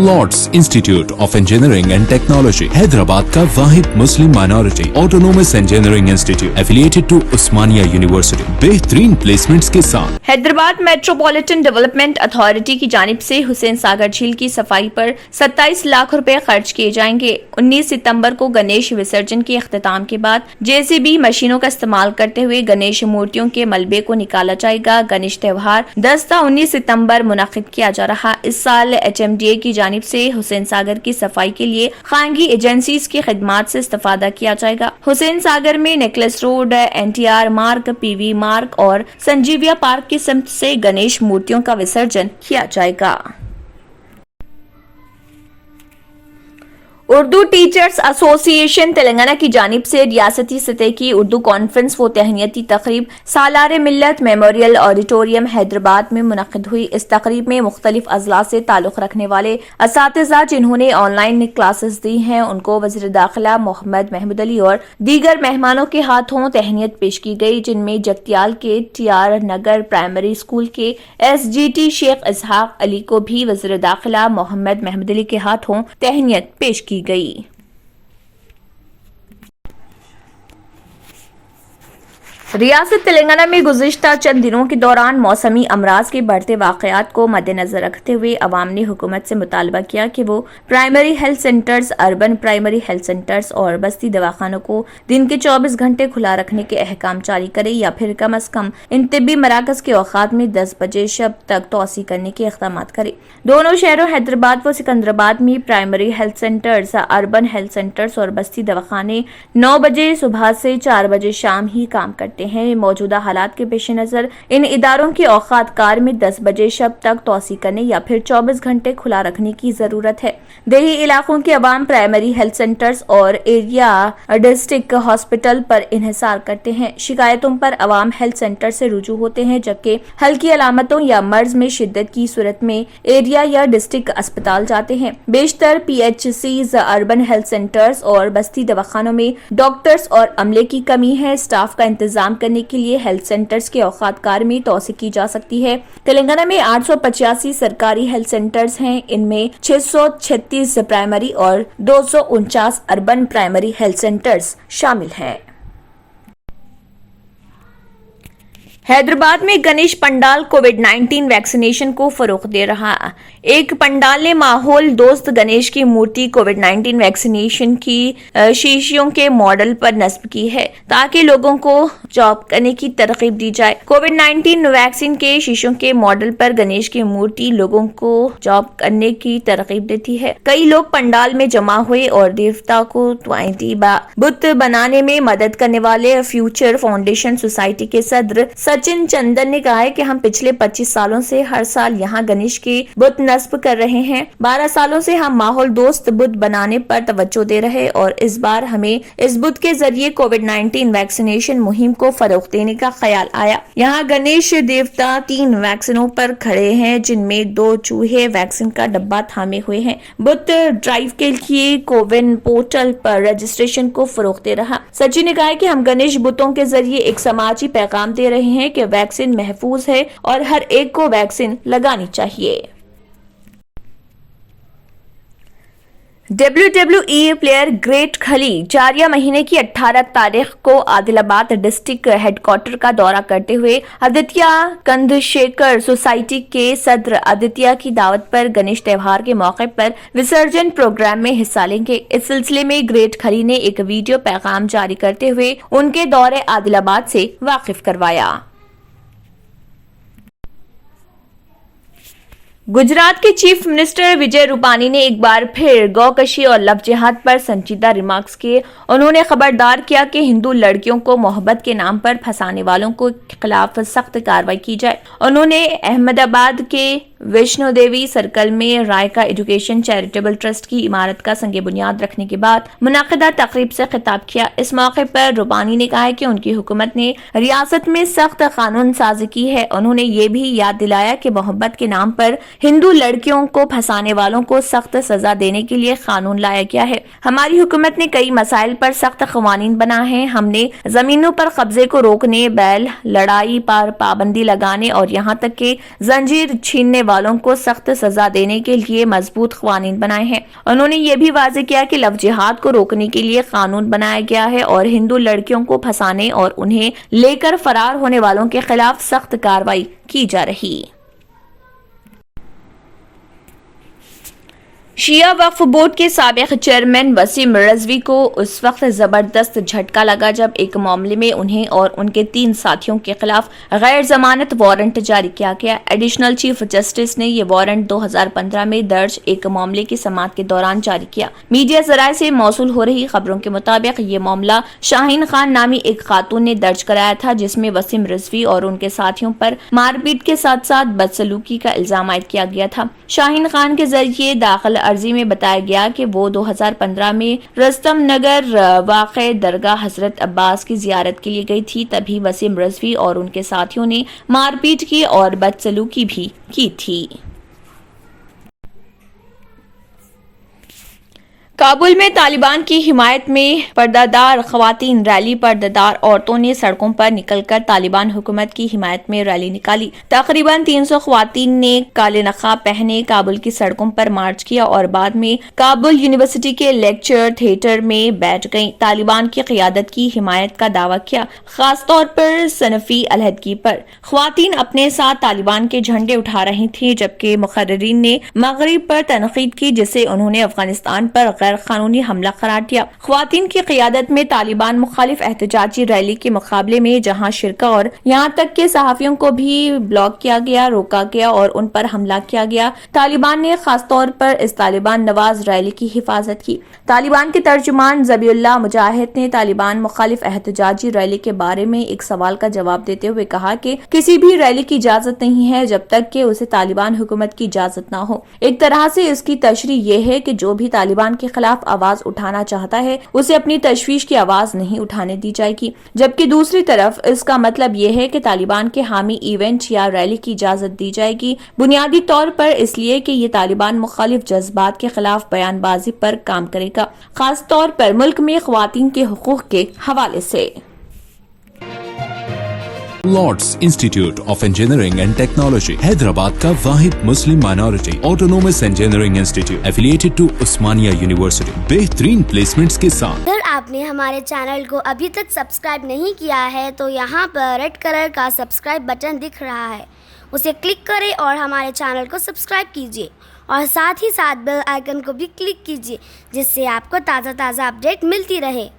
Lord's Institute of Engineering and Technology Hyderabad का वाहिद मुस्लिम minority autonomous engineering institute affiliated to Osmania University बेहतरीन placements के साथ। हैदराबाद मेट्रोपॉलिटन डेवलपमेंट अथॉरिटी की जानिब से हुसैन सागर झील की सफाई पर 27 लाख रुपए खर्च किए जाएंगे। 19 सितंबर को गणेश विसर्जन के अख्तिताम के बाद JCB मशीनों का इस्तेमाल करते हुए गणेश मूर्तियों के मलबे को निकाला जाएगा। गणेश त्योहार 10 ता 19 सितंबर मुनाकिद किया जा रहा। इस साल HMDA की जानिब से हुसैन सागर की सफाई के लिए खानगी एजेंसीज की खिदमात से इस्तेफादा किया जाएगा। हुसैन सागर में नेकलेस रोड, NTR मार्ग, PV मार्ग और संजीविया पार्क की सिमत से गणेश मूर्तियों का विसर्जन किया जाएगा। उर्दू टीचर्स एसोसिएशन तेलंगाना की जानिब से रियासती सतह की उर्दू कॉन्फ्रेंस व तहनीती तकरीब सालार मिल्लत मेमोरियल ऑडिटोरियम हैदराबाद में मुनक़िद हुई। इस तकरीब में मुख्तलिफ अजला से ताल्लुक़ रखने वाले असातिज़ा जिन्होंने ऑनलाइन क्लासेस दी हैं उनको वज़ीर दाखिला मोहम्मद महमूद अली और दीगर मेहमानों के हाथों तहनीत पेश की गई, जिनमें जगतियाल के TR नगर प्राइमरी स्कूल के SGT शेख इसहाक अली को भी वज़ीर दाखिला मोहम्मद महमूद अली के हाथों तहनीत पेश की गई। रियासत तेलंगाना में गुज़िश्ता चंद दिनों के दौरान मौसमी अमराज के बढ़ते वाक़यात को मद्देनजर रखते हुए अवाम ने हुकूमत से मुतालबा किया कि वो primary health centres, urban primary health centres और बस्ती दवाखानों को दिन के 24 घंटे खुला रखने के अहकाम जारी करे या फिर कम अज कम इन तिब्बी मराकज के औकात में 10 बजे शब तक तोसी करने के इक़दाम करे। दोनों शहरों हैदराबाद व सिकंदराबाद में primary health centres, urban health centres और बस्ती दवाखाने 9 बजे सुबह से 4 बजे शाम ही काम करते हैं। मौजूदा हालात के पेश नजर इन इदारों की औकात कार में 10 बजे शब तक तोसी करने या फिर 24 घंटे खुला रखने की जरूरत है। देही इलाकों के अवाम प्राइमरी हेल्थ सेंटर्स और एरिया डिस्ट्रिक्ट हॉस्पिटल पर इन्हिसार करते हैं। शिकायतों पर अवाम हेल्थ सेंटर से रुजू होते हैं, जबकि हल्की अलामतों या मर्ज में शिद्दत की सूरत में एरिया या डिस्ट्रिक्ट अस्पताल जाते हैं। बेशतर PHCs, अर्बन हेल्थ सेंटर्स और बस्ती दवाखानों में डॉक्टर्स और अमले की कमी है। स्टाफ का इंतजाम करने के लिए हेल्थ सेंटर्स के औकात कार में तोसी की जा सकती है। तेलंगाना में 885 सरकारी हेल्थ सेंटर्स हैं। इनमें 636 प्राइमरी और 249 अर्बन प्राइमरी हेल्थ सेंटर्स शामिल हैं। हैदराबाद में गणेश पंडाल कोविड-19 वैक्सीनेशन को फरोग दे रहा। एक पंडाल ने माहौल दोस्त गणेश की मूर्ति कोविड-19 वैक्सीनेशन की शीशियों के मॉडल पर नस्ब की है ताकि लोगों को जॉब करने की तरकीब दी जाए। कोविड-19 वैक्सीन के शीशों के मॉडल पर गणेश की मूर्ति लोगों को जॉब करने की तरकीब देती है। कई लोग पंडाल में जमा हुए और देवता को बुत बनाने में मदद करने वाले फ्यूचर फाउंडेशन सोसाइटी के सदर सचिन चंदन ने कहा है कि हम पिछले 25 सालों से हर साल यहाँ गणेश के बुत नस्ब कर रहे हैं। 12 सालों से हम माहौल दोस्त बुत बनाने पर तवज्जो दे रहे और इस बार हमें इस बुत के जरिए कोविड-19 वैक्सीनेशन मुहिम को फरोग देने का ख्याल आया। यहाँ गणेश देवता 3 वैक्सीनों पर खड़े हैं, जिनमें 2 चूहे वैक्सीन का डब्बा थामे हुए हैं। बुत ड्राइव के लिए कोविन पोर्टल पर रजिस्ट्रेशन को फरोग दे रहा। सचिन ने कहा है कि हम गणेश बुतों के जरिए एक समाजी पैगाम दे रहे हैं कि वैक्सीन महफूज है और हर एक को वैक्सीन लगानी चाहिए। WWE प्लेयर ग्रेट खली जारिया महीने की 18 तारीख को आदिलाबाद डिस्ट्रिक्ट हेडक्वार्टर का दौरा करते हुए आदित्य कंदशेखर सोसाइटी के सदर आदित्य की दावत पर गणेश त्योहार के मौके पर विसर्जन प्रोग्राम में हिस्सा लेंगे। इस सिलसिले में ग्रेट खली ने एक वीडियो पैगाम जारी करते हुए उनके दौरे आदिलाबाद से वाकिफ करवाया। गुजरात के चीफ मिनिस्टर विजय रूपानी ने एक बार फिर गौकशी और लव जिहाद पर संजीदा रिमार्क्स किए। उन्होंने खबरदार किया कि हिंदू लड़कियों को मोहब्बत के नाम पर फंसाने वालों को खिलाफ सख्त कार्रवाई की जाए। उन्होंने अहमदाबाद के वैष्णो देवी सर्कल में रायका एजुकेशन चैरिटेबल ट्रस्ट की इमारत का संगे बुनियाद रखने के बाद मुनाकिदा तकरीब से खिताब किया। इस मौके पर रूपानी ने कहा कि उनकी हुकूमत ने रियासत में सख्त कानून साजी की है। उन्होंने ये भी याद दिलाया कि मोहब्बत के नाम पर हिंदू लड़कियों को फंसाने वालों को सख्त सजा देने के लिए कानून लाया गया है। हमारी हुकूमत ने कई मसाइल पर सख्त कवानीन बनाए हैं। हमने जमीनों पर कब्जे को रोकने, बैल लड़ाई पर पाबंदी लगाने और यहाँ तक कि जंजीर छीनने वालों को सख्त सजा देने के लिए मजबूत कवानीन बनाए हैं। उन्होंने ये भी वाज़ेह किया कि लव जिहाद को रोकने के लिए कानून बनाया गया है और हिंदू लड़कियों को फंसाने और उन्हें लेकर फरार होने वालों के खिलाफ सख्त कार्रवाई की जा रही। शिया वक्फ बोर्ड के साबिक चेयरमैन वसीम रिजवी को उस वक्त जबरदस्त झटका लगा जब एक मामले में उन्हें और उनके 3 साथियों के खिलाफ गैर जमानत वारंट जारी किया गया। एडिशनल चीफ जस्टिस ने यह वारंट 2015 में दर्ज एक मामले की समाअत के दौरान जारी किया। मीडिया जराये से मौसूल हो रही खबरों के मुताबिक ये मामला शाहीन खान नामी एक खातून ने दर्ज कराया था, जिसमें वसीम रिजवी और उनके साथियों पर मारपीट के साथ साथ बदसलूकी का इल्जाम आयद किया गया था। शाहीन खान के जरिए दाखिल अर्जी में बताया गया कि वो 2015 में रस्तम नगर वाक़े दरगाह हजरत अब्बास की जियारत के लिए गई थी। तभी वसीम रिजवी और उनके साथियों ने मारपीट की और बदसलूकी भी की थी। काबुल में तालिबान की हिमायत में पर्दादार खवातीन रैली। पर्दादार औरतों ने सड़कों पर निकलकर तालिबान हुकूमत की हिमायत में रैली निकाली। तकरीबन 300 खवातीन ने काले नकाब पहने काबुल की सड़कों पर मार्च किया और बाद में काबुल यूनिवर्सिटी के लेक्चर थिएटर में बैठ गईं। तालिबान की क़ियादत की हिमायत का दावा किया, खासतौर पर सनफी अलहदगी पर। खवातीन अपने साथ तालिबान के झंडे उठा रही थी, जबकि मुक़र्रिरीन ने मगरिब पर तनकीद की, जिसे उन्होंने अफगानिस्तान पर कानूनी हमला करार दिया। ख्वातीन की क़ियादत में तालिबान मुखालिफ एहतजाजी रैली के मुकाबले में जहां शिरका और यहां तक के सहाफ़ियों को भी ब्लॉक किया गया, रोका गया और उन पर हमला किया गया। तालिबान ने खासतौर पर इस तालिबान नवाज रैली की हिफाजत की। तालिबान के तर्जुमान ज़बीउल्लाह मुजाहिद ने तालिबान मुखालिफ एहतजाजी रैली के बारे में एक सवाल का जवाब देते हुए कहा कि किसी भी रैली की इजाजत नहीं है जब तक कि उसे तालिबान हुकूमत की इजाजत न हो। एक तरह से इसकी तशरीह यह है कि जो भी तालिबान के खिलाफ आवाज उठाना चाहता है उसे अपनी तशवीश की आवाज नहीं उठाने दी जाएगी, जबकि दूसरी तरफ इसका मतलब यह है कि तालिबान के हामी इवेंट या रैली की इजाजत दी जाएगी, बुनियादी तौर पर इसलिए कि ये तालिबान मुखालिफ जज्बात के खिलाफ बयानबाजी पर काम करेगा, खास तौर पर मुल्क में ख्वातीन के हुकूक के हवाले से। Lords Institute of Engineering and Technology Hyderabad का वाहिद मुस्लिम minority autonomous engineering institute affiliated to Osmania University बेहतरीन प्लेसमेंट्स के साथ। अगर आपने हमारे चैनल को अभी तक सब्सक्राइब नहीं किया है तो यहाँ पर रेड कलर का सब्सक्राइब बटन दिख रहा है, उसे क्लिक करें और हमारे चैनल को सब्सक्राइब कीजिए और साथ ही साथ बेल आइकन को भी क्लिक कीजिए, जिससे आपको ताज़ा अपडेट मिलती रहे।